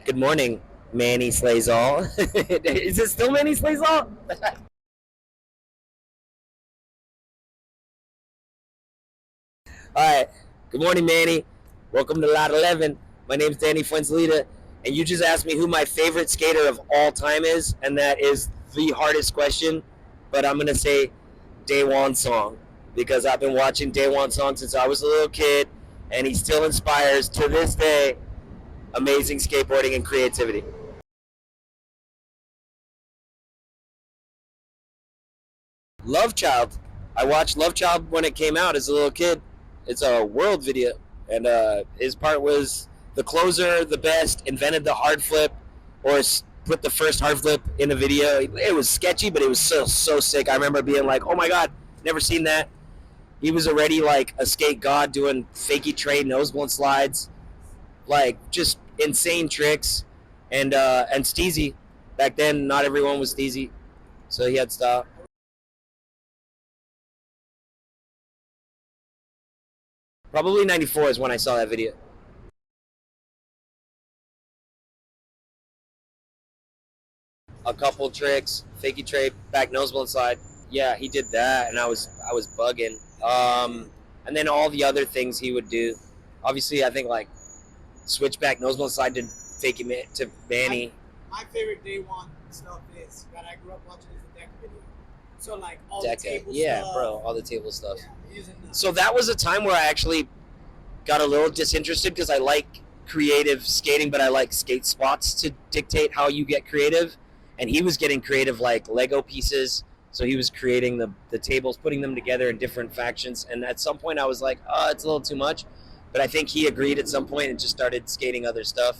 Good morning, Manny Slays All. Is it still Manny Slays All? All right. Good morning, Manny. Welcome to Lot 11. My name's Danny Fuenzalida, and you just asked me who my favorite skater of all time is, and that is the hardest question. But I'm gonna say Daewon Song because I've been watching Daewon Song since I was a little kid, and he still inspires to this day amazing skateboarding and creativity. Love Child. I watched Love Child when it came out as a little kid. It's a world video, and his part was the closer, the best, invented the hard flip, or put the first hard flip in a video. It was sketchy, but it was so sick. I remember being like, "Oh my god, never seen that." He was already like a skate god, doing fakey trade nose blunt slides, like just insane tricks, and steezy. Back then, not everyone was steezy, so he had style. Probably '94 is when I saw that video. A couple tricks, fakey trade, back nose blunt slide. Yeah, he did that, and I was bugging. And then all the other things he would do. Obviously, I think like switchback nose blunt slide to fakey to Manny. My favorite day one stuff is that I grew up watching is the deck video. So like all the Deca. table Yeah, stuff. bro, all the table stuff. Yeah, using the, So that was a time where I actually got a little disinterested because I like creative skating, but I like skate spots to dictate how you get creative. And he was getting creative like Lego pieces. So he was creating the tables, putting them together in different factions. And at some point I was like, oh, it's a little too much. But I think he agreed at some point and just started skating other stuff.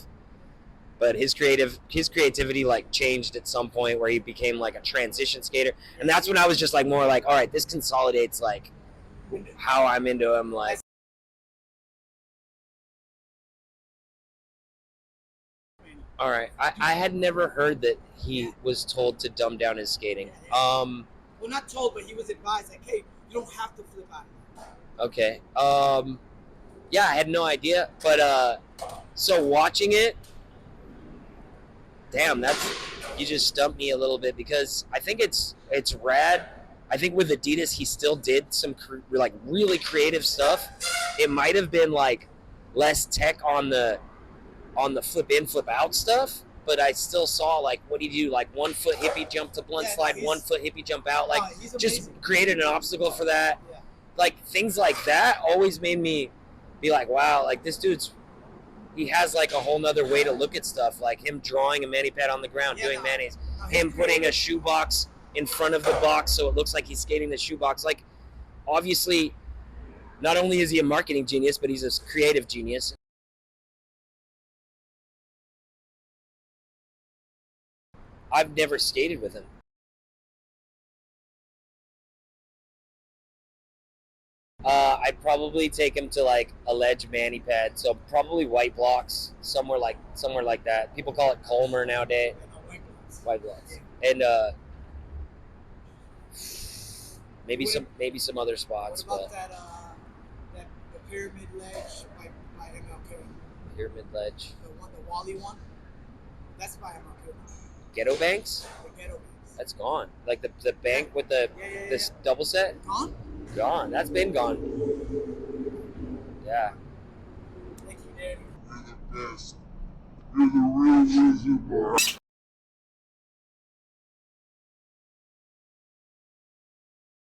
But his creativity like changed at some point where he became like a transition skater. And that's when I was just like more like, all right, this consolidates like how I'm into him. Like, all right, I had never heard that he was told to dumb down his skating. well, not told, but he was advised like, hey, you don't have to flip out of it. Okay. Yeah, I had no idea. But so watching it, damn, you just stumped me a little bit because I think it's rad. I think with Adidas, he still did some like really creative stuff. It might have been like less tech on the flip in, flip out stuff, but I still saw like what he do, like 1 foot hippie jump to blunt slide, 1 foot hippie jump out, like just created an obstacle for that. Yeah. Like things like that always made me be like, wow, like this he has like a whole nother way to look at stuff, like him drawing a mani pad on the ground, doing manis, him putting a shoebox in front of the box so it looks like he's skating the shoebox. Like obviously, not only is he a marketing genius, but he's a creative genius. I've never skated with him. I'd probably take him to like a ledge mani pad, so probably white blocks, somewhere like that. People call it Colmer nowadays. White blocks, and maybe some other spots. What about but the pyramid ledge by MLK? Pyramid ledge. The Wally one. That's by MLK. Ghetto Banks? The Ghetto Banks. That's gone. Like the bank with this double set? Gone? Gone. That's been gone. Yeah. Thank you, Danny. You're the best. You're the real Wizard, boy.